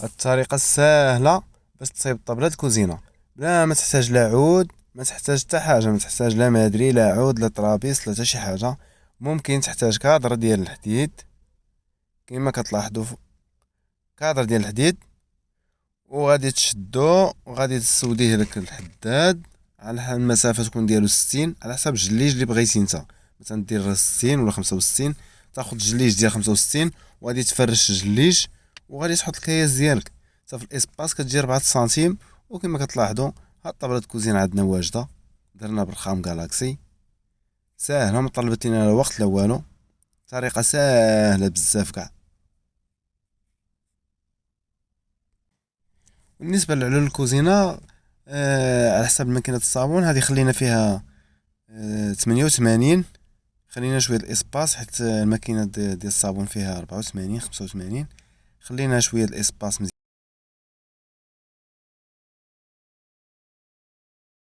الطريقة السهلة باش تصايب طابلة الكوزينة بلا ما تحتاج لا عود، ما تحتاج حتى حاجة، ما تحتاج لا مادري لا عود لا طرابيس لا حتى شي حاجة. ممكن تحتاج كادر ديال الحديد كيما كتلاحظوا، كادر ديال الحديد، وغادي تشدو وغادي تسوديه لك الحداد على المسافة تكون ديالو 60 على حسب الجليج اللي بغيتي نتا. مثلا دير 60 ولا 65، تاخد الجليج ديال 65 وغادي تفرش الجليج وغادي تحط الكياس ديالك حتى في الاسباس كتجي 4 سنتيم. وكما كتلاحظوا هاد طابلة الكوزينة عندنا واجدة، درنا بالخام جالاكسي، ساهلة، ما طلبت لينا لا وقت لا والو، طريقة ساهلة بزاف كاع. بالنسبة لعلول الكوزينة، على حسب ماكينة الصابون هذه خلينا فيها 88. خلينا شوية الاسباس حيت الماكينة ديال الصابون فيها 84 85. خلينا شوية الاسباس